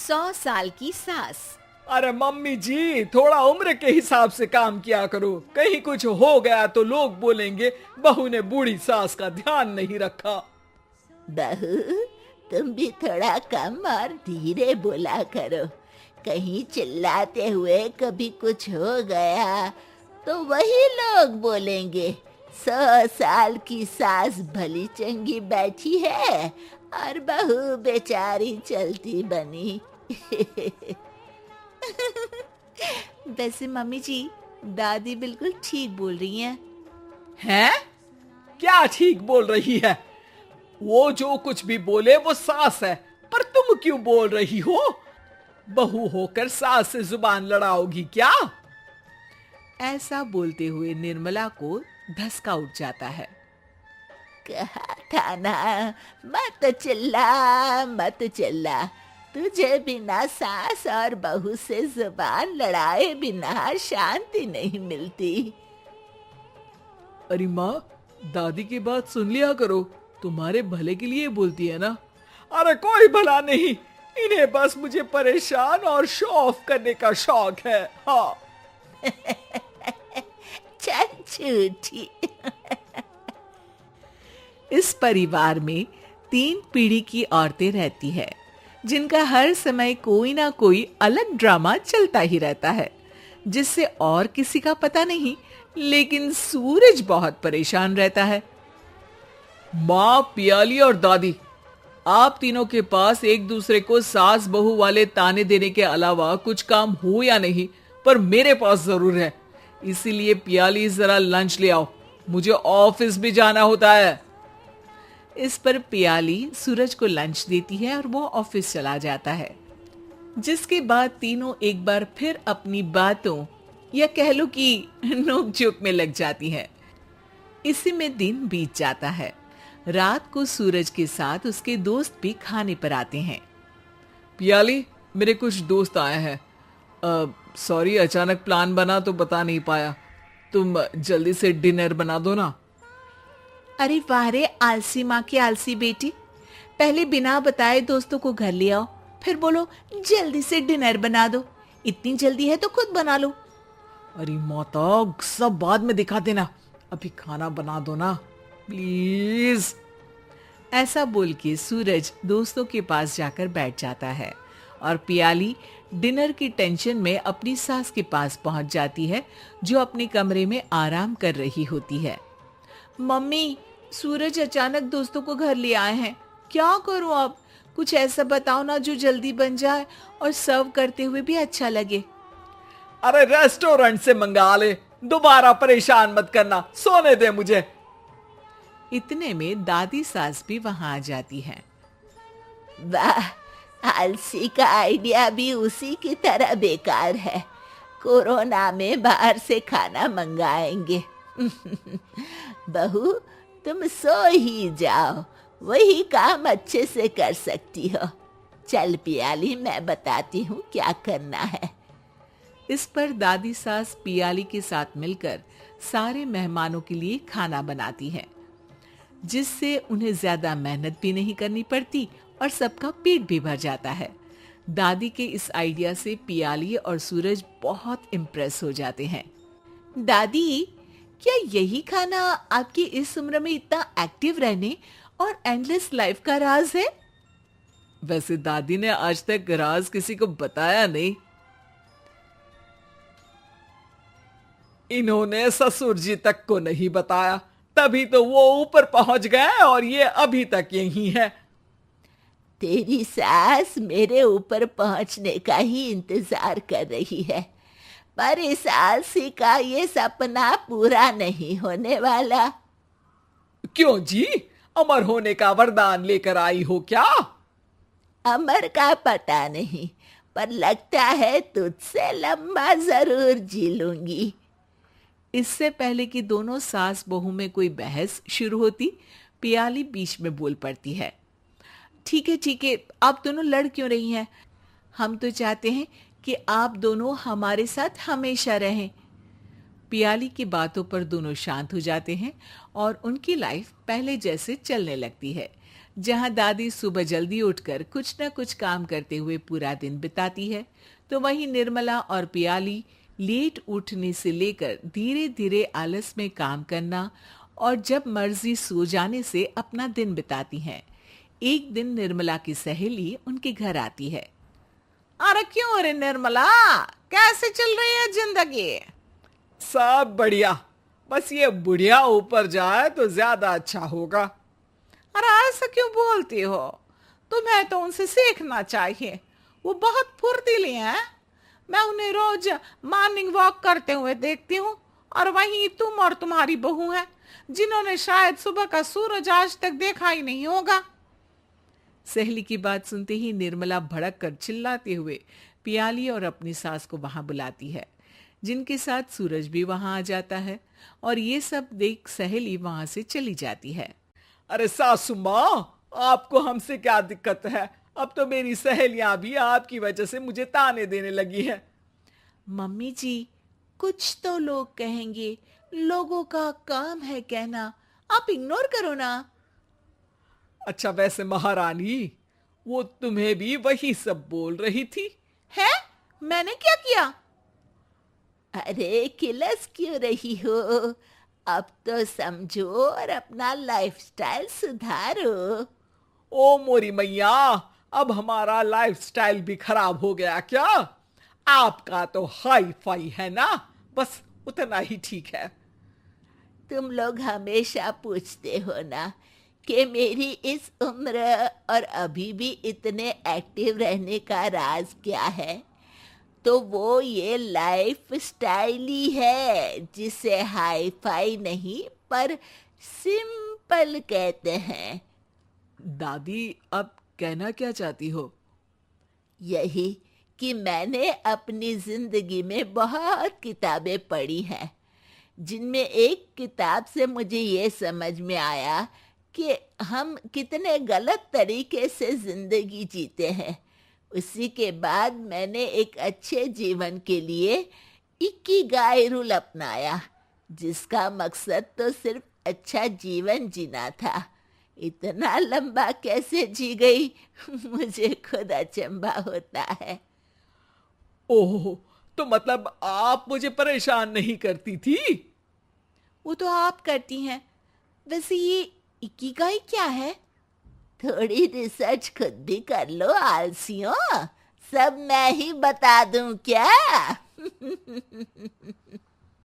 100 साल की सास। अरे मम्मी जी, थोड़ा उम्र के हिसाब से काम किया करो। कहीं कुछ हो गया तो लोग बोलेंगे बहू ने बूढ़ी सास का ध्यान नहीं रखा। बहू, तुम भी थोड़ा कम और धीरे बोला करो। कहीं चिल्लाते हुए कभी कुछ हो गया तो वही लोग बोलेंगे 100 साल की सास भली चंगी बैठी है और बहू बेचारी चलती बनी। वैसे मम्मी जी, दादी बिल्कुल ठीक बोल रही हैं। हैं? क्या ठीक बोल रही है? वो जो कुछ भी बोले वो सास है, पर तुम क्यों बोल रही हो? बहू होकर सास से जुबान लड़ाओगी क्या? ऐसा बोलते हुए निर्मला को धसका उठ जाता है। कहा था ना, मत चिल्ला मत चिल्ला। तुझे बिना सास और बहू से जुबान लड़ाए बिना शांति नहीं मिलती। अरे माँ, दादी की बात सुन लिया करो, तुम्हारे भले के लिए बोलती है ना। अरे कोई भला नहीं, इन्हें बस मुझे परेशान और शो ऑफ करने का शौक है। हाँ। चल झूठी। इस परिवार में 3 पीढ़ी की औरतें रहती है, जिनका हर समय कोई ना कोई अलग ड्रामा चलता ही रहता है, जिससे और किसी का पता नहीं, लेकिन सूरज बहुत परेशान रहता है। माँ, पियाली और दादी, आप तीनों के पास एक दूसरे को सास बहू वाले ताने देने के अलावा कुछ काम हो या नहीं, पर मेरे पास जरूर है। इसीलिए पियाली, जरा लंच ले आओ, मुझे ऑफिस भी जाना होता है। इस पर पियाली सूरज को लंच देती है और वो ऑफिस चला जाता है, जिसके बाद तीनों एक बार फिर अपनी बातों या कह लो कि नोक-झोंक में लग जाती हैं। इसी में दिन बीत जाता है। रात को सूरज के साथ उसके दोस्त भी खाने पर आते हैं। पियाली, मेरे कुछ दोस्त आए हैं। सॉरी, अचानक प्लान बना तो बता नहीं पाया। तुम जल्दी से डिनर बना दो ना। अरे वाह रे आलसी माँ की आलसी बेटी, पहले बिना बताए दोस्तों को घर ले आओ, फिर बोलो जल्दी से डिनर बना दो। इतनी जल्दी है तो खुद बना लो। अरे माता, सब बाद में दिखा देना, अभी खाना बना दो ना प्लीज। ऐसा बोल के सूरज दोस्तों के पास जाकर बैठ जाता है और पियाली डिनर की टेंशन में अपनी सास के पास पहुंच जाती है, जो अपने कमरे में आराम कर रही होती है। मम्मी, सूरज अचानक दोस्तों को घर ले आए हैं, क्या करूं अब? कुछ ऐसा बताओ ना जो जल्दी बन जाए और सर्व करते हुए भी अच्छा लगे। अरे रेस्टोरेंट से मंगा ले, दोबारा परेशान मत करना, सोने दे मुझे। इतने में दादी सास भी वहां आ जाती है। वाह, आलसी का आइडिया भी उसी की तरह बेकार है। कोरोना में बाहर से खाना मंगाएंगे। बहू, तुम सो ही जाओ, वही काम अच्छे से कर सकती हो। चल पियाली, मैं बताती हूँ क्या करना है। इस पर दादी सास पियाली के साथ मिलकर सारे मेहमानों के लिए खाना बनाती है, जिससे उन्हें ज्यादा मेहनत भी नहीं करनी पड़ती और सबका पेट भी भर जाता है। दादी के इस आइडिया से पियाली और सूरज बहुत इम्प्रेस हो जाते हैं। दादी, क्या यही खाना आपकी इस उम्र में इतना एक्टिव रहने और एंडलेस लाइफ का राज है? वैसे दादी ने आज तक राज किसी को बताया नहीं। इन्होंने ससुर जी तक को नहीं बताया, तभी तो वो ऊपर पहुंच गए और ये अभी तक यही है। तेरी सास मेरे ऊपर पहुंचने का ही इंतजार कर रही है, पर इस आलसी का ये सपना पूरा नहीं होने वाला। क्यों जी, अमर होने का वरदान लेकर आई हो क्या? अमर का पता नहीं, पर लगता है तुझसे लंबा जरूर जी लूंगी। इससे पहले कि दोनों सास बहू में कोई बहस शुरू होती, पियाली बीच में बोल पड़ती है। ठीक है, आप दोनों लड़ क्यों रही हैं? हम तो चाहते हैं कि आप दोनों हमारे साथ हमेशा रहें। पियाली की बातों पर दोनों शांत हो जाते हैं और उनकी लाइफ पहले जैसे चलने लगती है, जहां दादी सुबह जल्दी उठकर कुछ न कुछ काम करते हुए पूरा दिन बिताती है, तो वहीं निर्मला और पियाली लेट उठने से लेकर धीरे धीरे आलस में काम करना और जब मर्जी सो जाने से अपना दिन बिताती हैं। एक दिन निर्मला की सहेली उनके घर आती है। अरे क्यों रे निर्मला, कैसे चल रही है जिंदगी? सब बढ़िया, बस ये बुढ़िया ऊपर जाए तो ज्यादा अच्छा होगा। अरे ऐसा क्यों बोलती हो? तुम्हें तो उनसे सीखना चाहिए, वो बहुत फुर्तीली हैं। मैं उन्हें रोज मॉर्निंग वॉक करते हुए देखती हूँ, और वहीं तुम और तुम्हारी बहू हैं जिन्होंने शायद सुबह का सूरज आज तक देखा ही नहीं होगा। सहेली की बात सुनते ही निर्मला भड़क कर चिल्लाते हुए पियाली और अपनी सास को वहां बुलाती है, जिनके साथ सूरज भी वहां आ जाता है, और ये सब देख सहेली वहां से चली जाती है। अरे सासू माँ, आपको हमसे क्या दिक्कत है? अब तो मेरी सहेलियां भी आपकी वजह से मुझे ताने देने लगी है। मम्मी जी, कुछ तो लोग कहेंगे, लोगों का काम है कहना, आप इग्नोर करो ना। अच्छा वैसे महारानी, वो तुम्हें भी वही सब बोल रही थी? है? मैंने क्या किया? अरे किलस क्यों रही हो? अब तो समझो और अपना लाइफस्टाइल सुधारो। ओ मोरी मैया, अब हमारा लाइफस्टाइल भी खराब हो गया क्या? आपका तो हाई फाई है ना, बस उतना ही ठीक है। तुम लोग हमेशा पूछते हो ना कि मेरी इस उम्र और अभी भी इतने एक्टिव रहने का राज क्या है, तो वो ये लाइफ स्टाइल ही है, जिसे हाई फाई नहीं पर सिंपल कहते हैं। दादी, अब कहना क्या चाहती हो? यही कि मैंने अपनी जिंदगी में बहुत किताबें पढ़ी हैं, जिनमें एक किताब से मुझे ये समझ में आया कि हम कितने गलत तरीके से जिंदगी जीते हैं। उसी के बाद मैंने एक अच्छे जीवन के लिए इकिगाई रूल अपनाया, जिसका मकसद तो सिर्फ अच्छा जीवन जीना था। इतना लंबा कैसे जी गई मुझे खुद अचंभा होता है। ओह, तो मतलब आप मुझे परेशान नहीं करती थी? वो तो आप करती हैं। वैसे ये इकिगाई क्या है? थोड़ी रिसर्च खुद भी कर लो आलसियों, सब मैं ही बता दूं क्या?